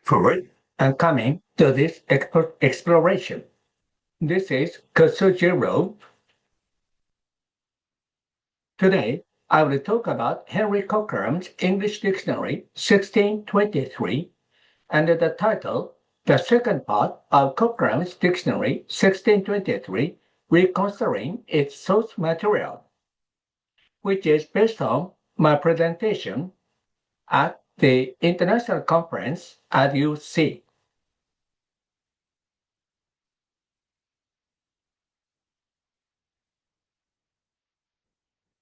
Forward and coming to this exploration. This is Kosujiro. Today, I will talk about Henry Cockeram's English Dictionary, 1623, under the title, The Second Part of Cockeram's Dictionary, 1623, Reconsidering its Source Material, which is based on my presentation at the International Conference at UC.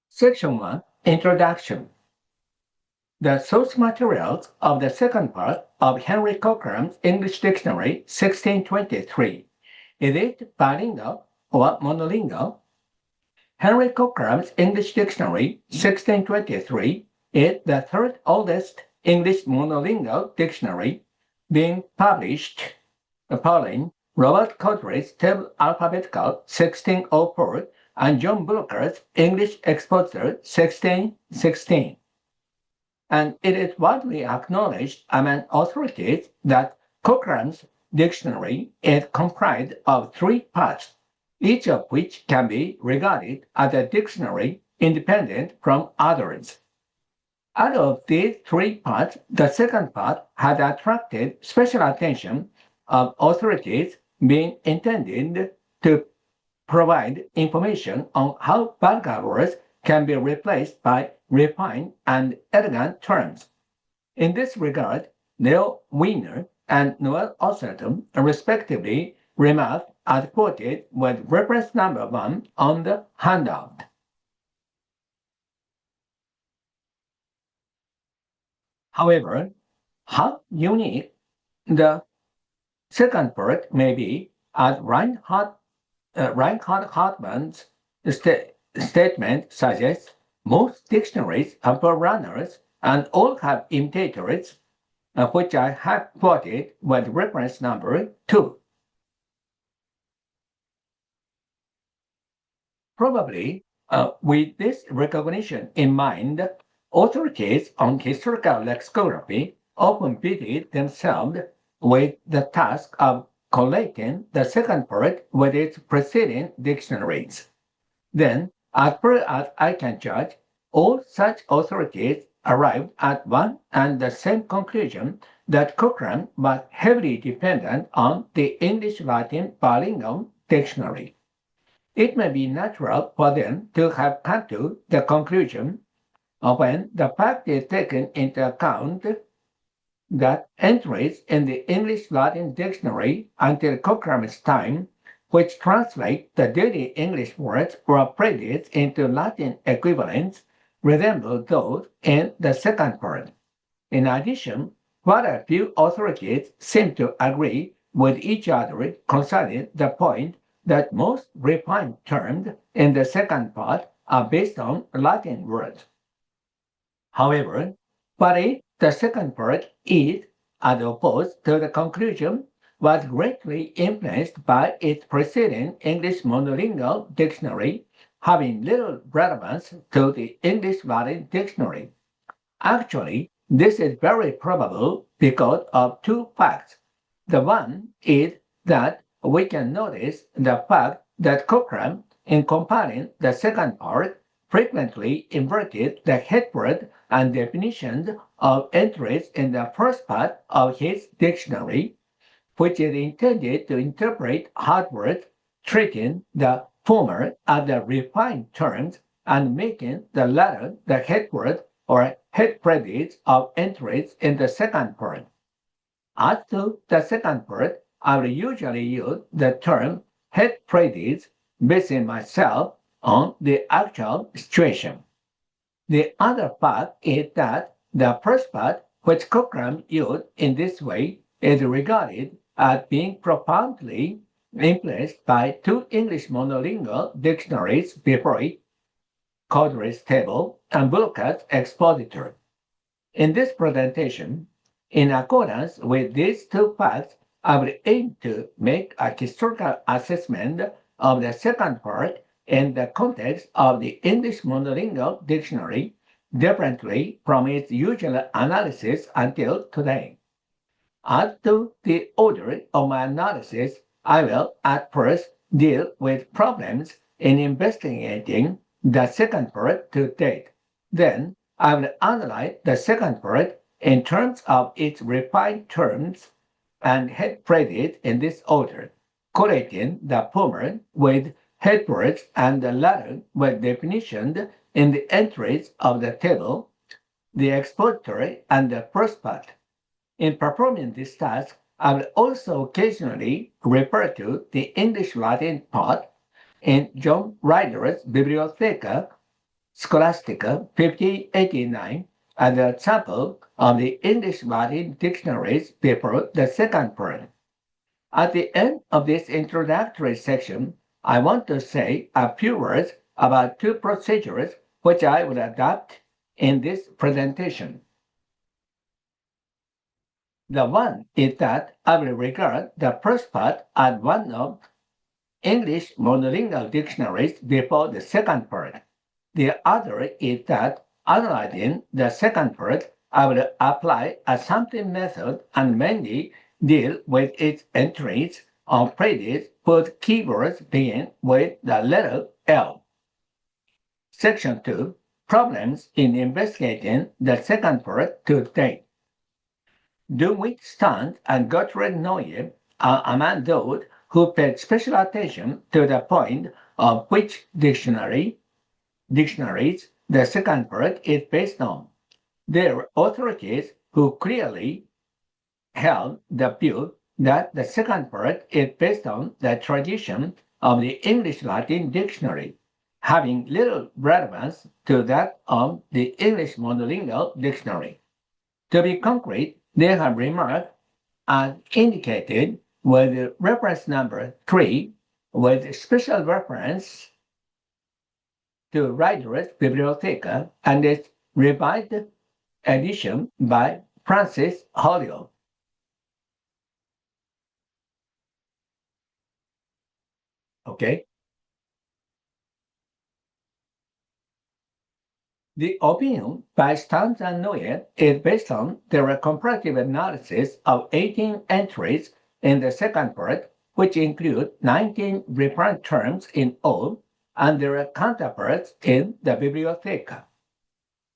Section 1, Introduction. The source materials of the second part of Henry Cockeram's English Dictionary, 1623. Is it bilingual or monolingual? Henry Cockeram's English Dictionary, 1623, is the third oldest English monolingual dictionary, being published following Robert Cawdrey's Table Alphabetical, 1604, and John Bullock's English Expositor, 1616. And it is widely acknowledged among authorities that Cockeram's dictionary is comprised of three parts, each of which can be regarded as a dictionary independent from others. Out of these three parts, the second part has attracted special attention of authorities, being intended to provide information on how vulgar words can be replaced by refined and elegant terms. In this regard, Leo Wiener and Noel Osserton respectively remarked as quoted with reference number 1 on the handout. However, how unique the second part may be, as Reinhard Hartmann's statement suggests, most dictionaries are forerunners and all have imitators, which I have quoted with reference number 2. Probably, with this recognition in mind, authorities on historical lexicography often busied themselves with the task of collating the second part with its preceding dictionaries. Then, as far as I can judge, all such authorities arrived at one and the same conclusion, that Cockeram was heavily dependent on the English-Latin bilingual dictionary. It may be natural for them to have come to the conclusion when the fact is taken into account that entries in the English-Latin dictionary until Cockeram's time, which translate the daily English words or phrases into Latin equivalents, resemble those in the second part. In addition, quite a few authorities seem to agree with each other concerning the point that most refined terms in the second part are based on Latin words. However, what if the second part is, as opposed to the conclusion, was greatly influenced by its preceding English monolingual dictionary, having little relevance to the English-Latin dictionary? Actually, this is very probable because of two facts. The one is that we can notice the fact that Cockeram, in compiling the second part, frequently inverted the headword and definitions of entries in the first part of his dictionary, which is intended to interpret hard words, treating the former as the refined terms and making the latter the headword or head phrases of entries in the second part. As to the second part, I will usually use the term head phrases, basing myself on the actual situation. The other fact is that the first part, which Cockeram used in this way, is regarded as being profoundly influenced by two English monolingual dictionaries before it, Cawdrey's Table and Bullock's Expositor. In this presentation, in accordance with these two facts, I will aim to make a historical assessment of the second part in the context of the English monolingual dictionary, differently from its usual analysis until today. As to the order of my analysis, I will at first deal with problems in investigating the second part to date. Then I will analyze the second part in terms of its refined terms and head phrases in this order, correcting the former with head words and the latter with definitions in the entries of the table, the expository, and the first part. In performing this task, I will also occasionally refer to the English-Latin part in John Ryder's Bibliotheca Scholastica 1589 as an example of the English-Latin dictionaries before the second part. At the end of this introductory section, I want to say a few words about two procedures which I will adopt in this presentation. The one is that I will regard the first part as one of English monolingual dictionaries before the second part. The other is that, analyzing the second part, I will apply a sampling method and mainly deal with its entries on phrases whose keywords begin with the letter L. Section 2. Problems in investigating the second part to date. Witt, Starnes, and Gertrude Noyes are among those who paid special attention to the point of which dictionaries the second part is based on. There were authorities who clearly held the view that the second part is based on the tradition of the English-Latin dictionary, having little relevance to that of the English monolingual dictionary. To be concrete, they have remarked as indicated with reference number 3 with special reference to Rider's Bibliotheca and its revised edition by Francis Holyoke. Okay. The opinion by Starnes and Noyes is based on their comparative analysis of 18 entries in the second part, which include 19 referred terms in all and their counterparts in the Bibliotheca.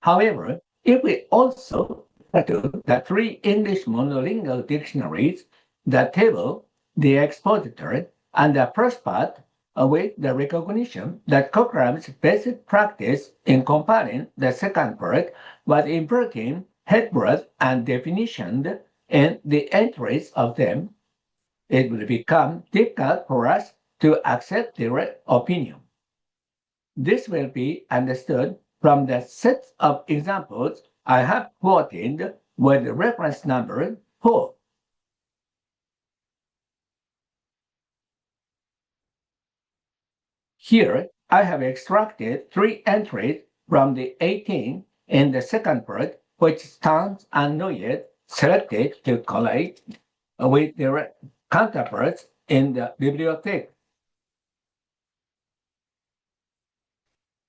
However, if we also refer to the three English monolingual dictionaries, the table, the expository, and the first part, with the recognition that Cockeram's basic practice in compiling the second part was inverting headwords and definitions in the entries of them, it will become difficult for us to accept their opinion. This will be understood from the set of examples I have quoted with reference number 4. Here, I have extracted 3 entries from the 18 in the second part, which Starnes and Noyes selected to collate with their counterparts in the bibliothèque.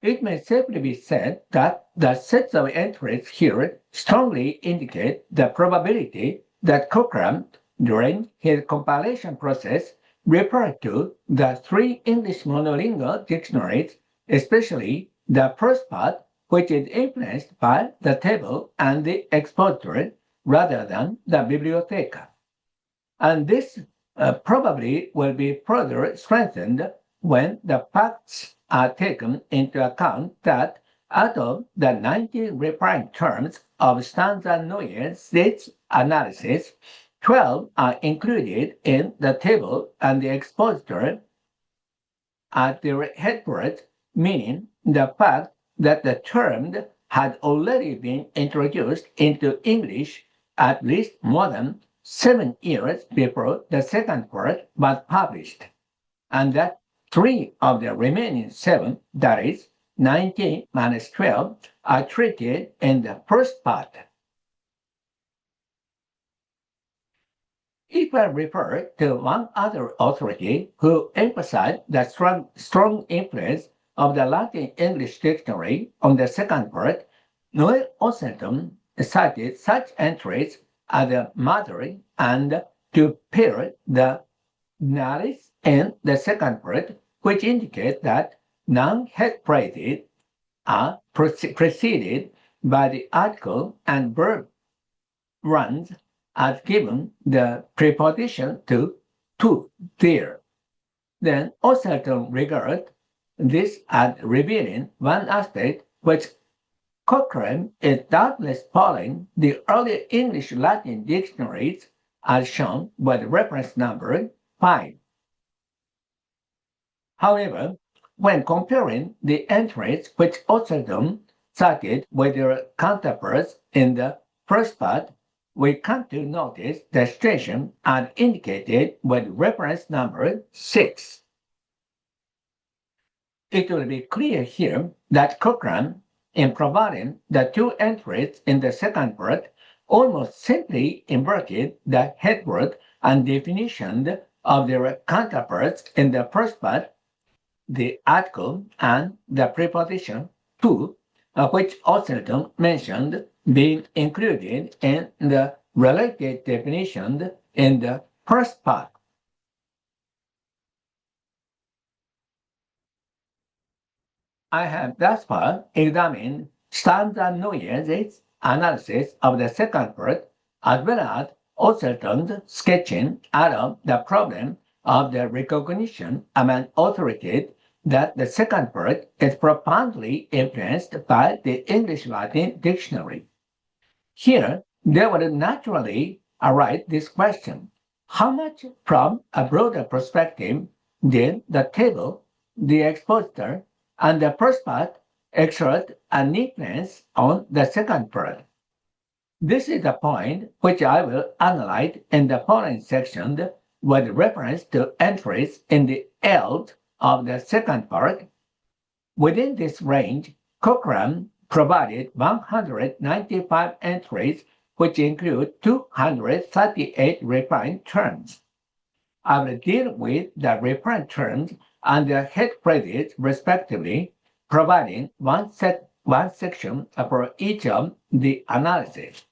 It may safely be said that the sets of entries here strongly indicate the probability that Cockeram, during his compilation process, referred to the 3 English monolingual dictionaries, especially the first part, which is influenced by the table and the expository rather than the bibliotheca. And this probably will be further strengthened when the facts are taken into account that out of the 19 refined terms of Starnes and Noyes' analysis, 12 are included in the table and the expository at their headwords, meaning the fact that the term had already been introduced into English at least more than 7 years before the second part was published, and that 3 of the remaining 7, that is, 19 minus 12, are treated in the first part. If I refer to one other authority who emphasized the strong influence of the Latin English dictionary on the second part, Noel Osenton cited such entries as a mother and to pair the naris in the second part, which indicates that noun-head phrases are preceded by the article and verb runs as given the preposition to there. Then Osselton regards this as revealing one aspect which Cockeram is doubtless following the earlier English Latin dictionaries as shown by the reference number 5. However, when comparing the entries which Osselton cited with their counterparts in the first part, we come to notice the situation as indicated with reference number 6. It will be clear here that Cockeram, in providing the two entries in the second part, almost simply inverted the headword and definition of their counterparts in the first part, the article and the preposition to, which Osselton mentioned being included in the related definition in the first part. I have thus far examined Starnes and Noyes' analysis of the second part, as well as Osselton's sketching out of the problem of the recognition among authorities that the second part is profoundly influenced by the English Latin dictionary. Here, there would naturally arise this question: how much from a broader perspective did the table, the expositor, and the first part exert an influence on the second part? This is the point which I will analyze in the following section with reference to entries in the Eld of the second part. Within this range, Cockeram provided 195 entries, which include 238 refined terms. I will deal with the refined terms and their head phrases respectively, providing one section for each of the analysis.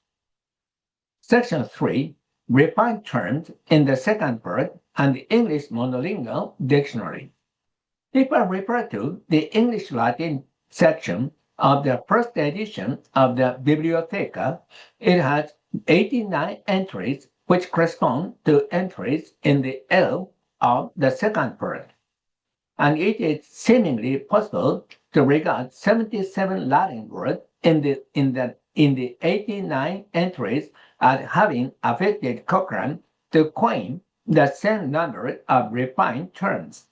Section 3, refined terms in the second part and the English monolingual dictionary. If I refer to the English Latin section of the first edition of the Bibliotheca, it has 89 entries which correspond to entries in the L of the second part. And it is seemingly possible to regard 77 Latin words in the 89 entries as having affected Cockeram to coin the same number of refined terms.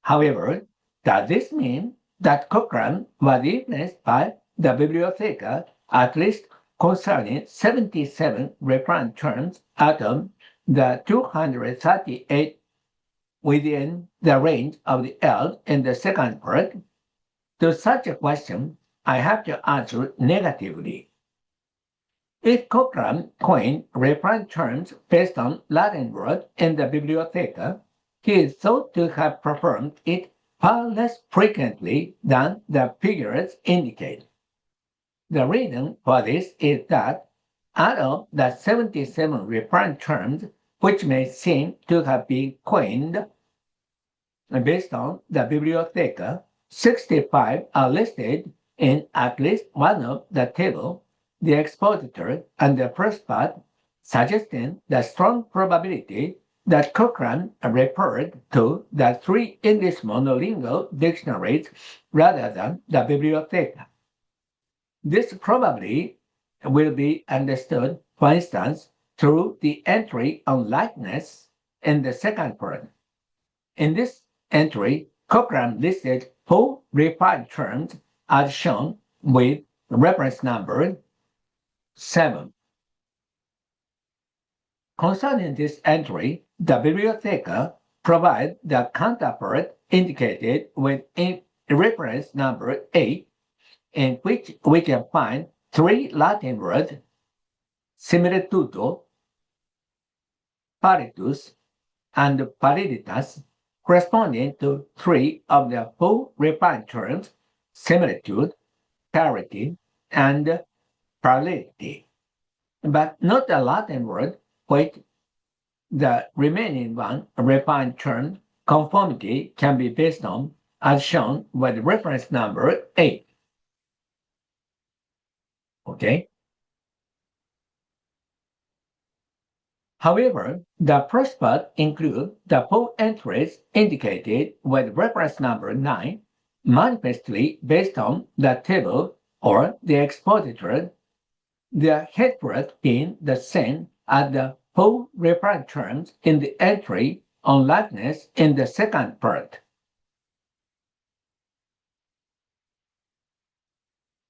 However, does this mean that Cockeram was influenced by the Bibliotheca at least concerning 77 refined terms out of the 238 within the range of the L in the second part? To such a question, I have to answer negatively. If Cockeram coined refined terms based on Latin words in the Bibliotheca, he is thought to have performed it far less frequently than the figures indicate. The reason for this is that out of the 77 refined terms which may seem to have been coined based on the Bibliotheca, 65 are listed in at least one of the table, the expositor, and the first part, suggesting the strong probability that Cockeram referred to the three English monolingual dictionaries rather than the Bibliotheca. This probably will be understood, for instance, through the entry on likeness in the second part. In this entry, Cockeram listed 4 refined terms as shown with reference number 7. Concerning this entry, the Bibliotheca provides the counterpart indicated with reference number 8, in which we can find 3 Latin words, similitudo, paritus, and pariditas, corresponding to 3 of the 4 refined terms, similitude, parity, and parity. but not a Latin word, which the remaining one, a refined term, conformity can be based on, as shown with reference number 8. Okay? However, the first part includes the 4 entries indicated with reference number 9, manifestly based on the table or the expositor, the head word being the same as the 4 referred terms in the entry on likeness in the second part.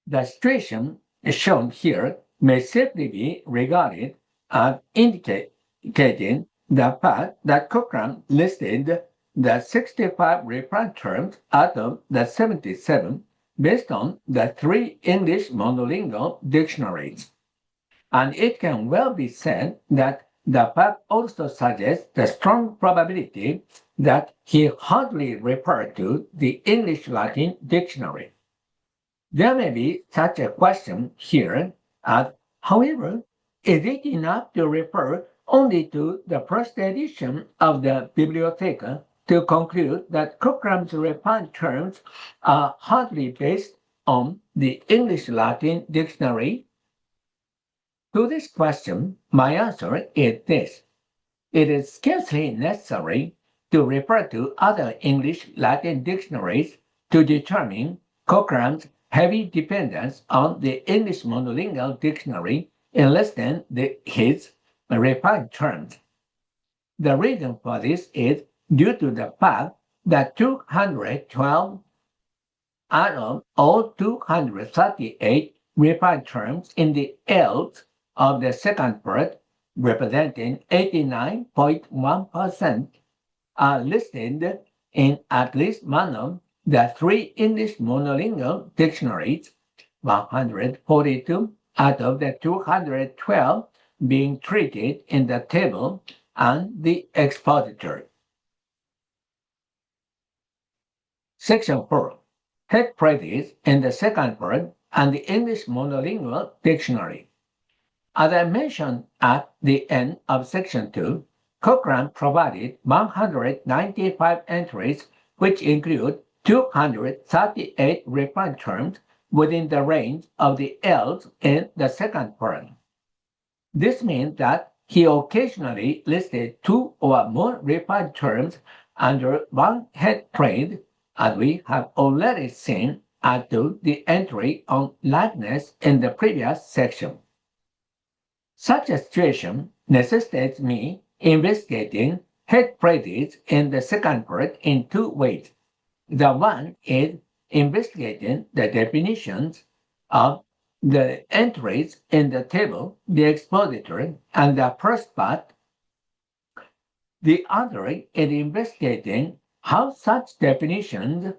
The situation shown here may safely be regarded as indicating the fact that Cockeram listed the 65 referred terms out of the 77 based on the 3 English monolingual dictionaries. And it can well be said that the fact also suggests the strong probability that he hardly referred to the English-Latin dictionary. There may be such a question here as, however, is it enough to refer only to the first edition of the Bibliotheca to conclude that Cockeram's refined terms are hardly based on the English-Latin dictionary? To this question, my answer is this. It is scarcely necessary to refer to other English-Latin dictionaries to determine Cockeram's heavy dependence on the English monolingual dictionary in listing his refined terms. The reason for this is due to the fact that 212 out of all 238 refined terms in the L's of the second part, representing 89.1%, are listed in at least one of the 3 English monolingual dictionaries, 142 out of the 212 being treated in the table and the expositor. Section 4. Head phrases in the second part and the English monolingual dictionary. As I mentioned at the end of section 2, Cockeram provided 195 entries, which include 238 refined terms within the range of the L's in the second part. This means that he occasionally listed 2 or more refined terms under one head phrase, as we have already seen as to the entry on likeness in the previous section. Such a situation necessitates me investigating head phrases in the second part in 2 ways. The one is investigating the definitions of the entries in the table, the expositor, and the first part. The other is investigating how such definitions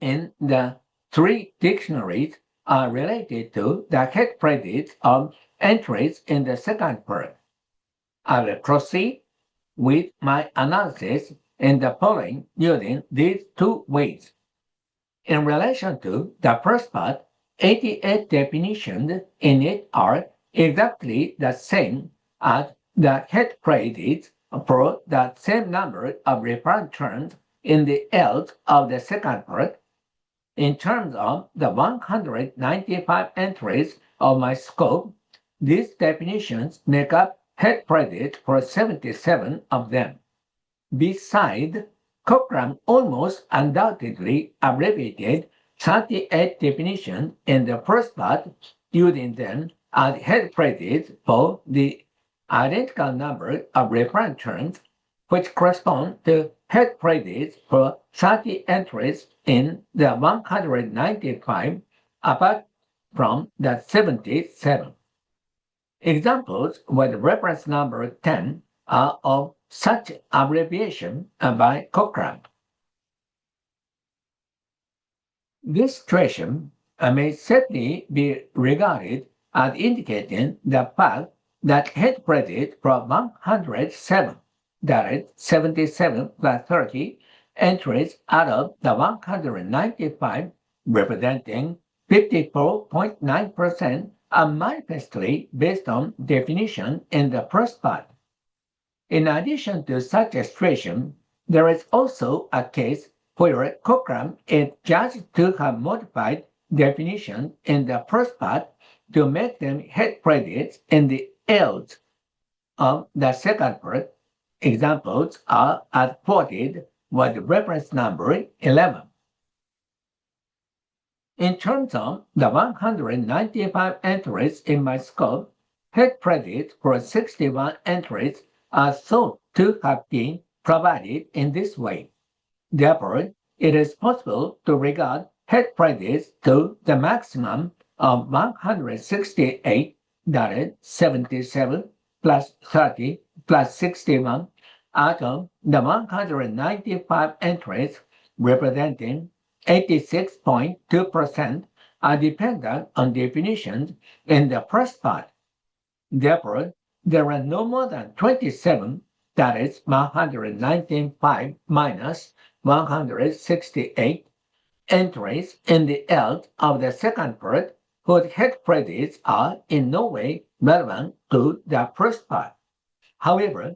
in the 3 dictionaries are related to the head phrases of entries in the second part. I will proceed with my analysis in the following using these 2 ways. In relation to the first part, 88 definitions in it are exactly the same as the head phrases for the same number of referred terms in the L's of the second part. In terms of the 195 entries of my scope, these definitions make up head phrases for 77 of them. Besides, Cockeram almost undoubtedly abbreviated 38 definitions in the first part, using them as head phrases for the identical number of referred terms, which correspond to head phrases for 30 entries in the 195, apart from the 77. Examples with reference number 10 are of such abbreviation by Cockeram. This situation may safely be regarded as indicating the fact that head phrases from 107, that is 77 plus 30, entries out of the 195, representing 54.9%, are manifestly based on definition in the first part. In addition to such a situation, there is also a case where Cockeram is judged to have modified definition in the first part to make them head predicate in the else of the second part. Examples are as quoted with reference number 11. In terms of the 195 entries in my scope, head credits for 61 entries are thought to have been provided in this way. Therefore, it is possible to regard head credits to the maximum of 168.77 plus 30 plus 61 out of the 195 entries representing 86.2% are dependent on definitions in the first part. Therefore, there are no more than 27, that is 195 minus 168 entries in the else of the second part whose head credits are in no way relevant to the first part. However,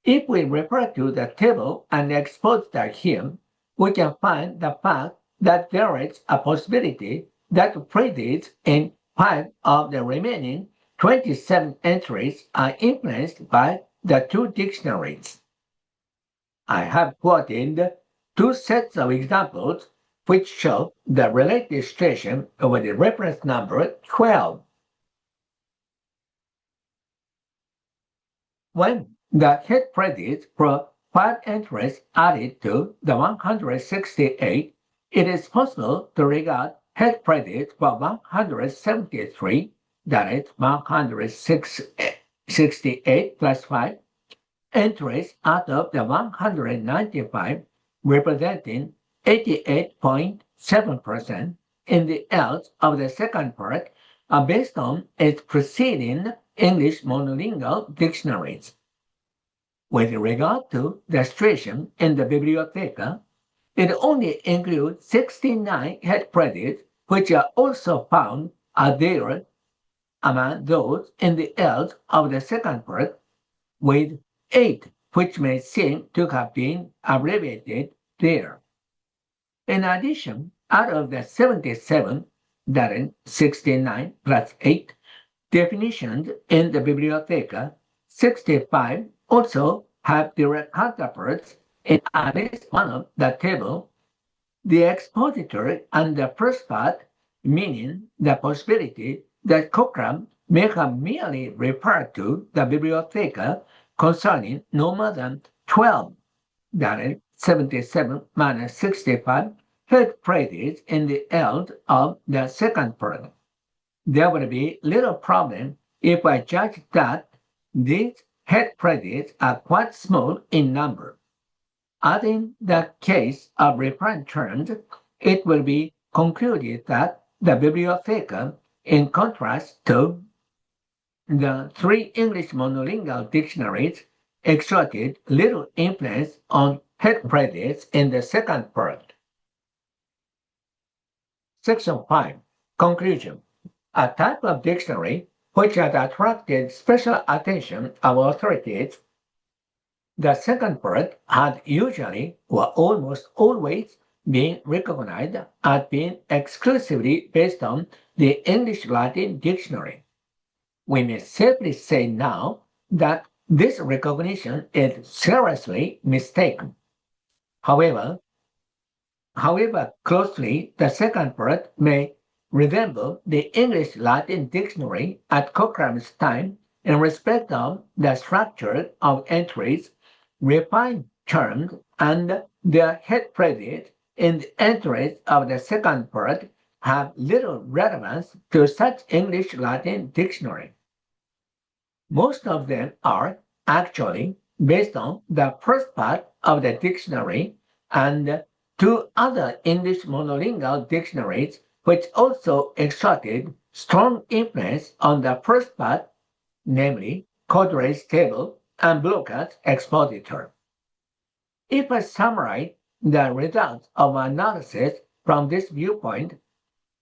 if we refer to the table and exposed here, we can find the fact that there is a possibility that credits in 5 of the remaining 27 entries are influenced by the two dictionaries. I have quoted two sets of examples which show the related situation with the reference number 12. When the head credits for 5 entries added to the 168, it is possible to regard head credits for 173, that is 168 plus 5, entries out of the 195, representing 88.7% in the else of the second part, are based on its preceding English monolingual dictionaries. With regard to the situation in the Bibliotheca, it only includes 69 head credits, which are also found are there among those in the else of the second part, with 8 which may seem to have been abbreviated there. In addition, out of the 77, that is 69 plus 8, definitions in the Bibliotheca, 65 also have direct counterparts in at least one of the table. The expository and the first part, meaning the possibility that Cockeram may have merely referred to the Bibliotheca concerning no more than 12, that is 77 minus 65, head credits in the else of the second part. There will be little problem if I judge that these head credits are quite small in number. As in the case of reference terms, it will be concluded that the Bibliotheca, in contrast to the 3 English monolingual dictionaries, exerted little influence on head credits in the second part. Section 5. Conclusion. A type of dictionary which has attracted special attention of authorities, the second part had usually or almost always been recognized as being exclusively based on the English-Latin dictionary. We may safely say now that this recognition is seriously mistaken. However closely the second part may resemble the English-Latin dictionary at Cockeram's time in respect of the structure of entries, refined terms, and their head credit in the entries of the second part have little relevance to such English-Latin dictionary. Most of them are actually based on the first part of the dictionary and 2 other English monolingual dictionaries which also exerted strong influence on the first part, namely Cawdrey's table and Blucher's expositor. If I summarize the results of my analysis from this viewpoint,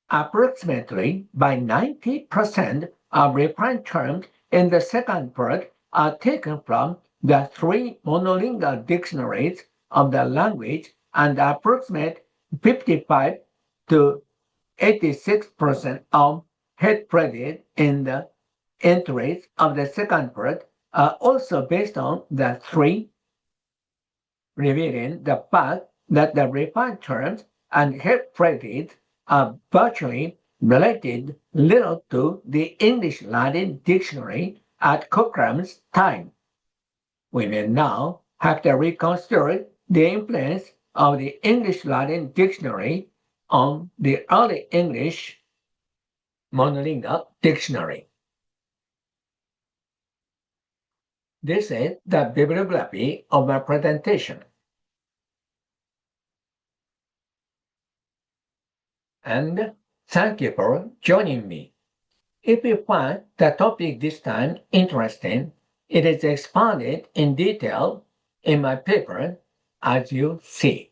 Approximately by 90% of refined terms in the second part are taken from the three monolingual dictionaries of the language, and approximate 55 to 86% of head credit in the entries of the second part are also based on the three, revealing the fact that the refined terms and head credits are virtually related little to the English-Latin dictionary at Cockram's time. We may now have to reconsider the influence of the English-Latin dictionary on the early English monolingual dictionary. This is the bibliography of my presentation. And thank you for joining me. If you find the topic this time interesting, it is expounded in detail in my paper, as you see.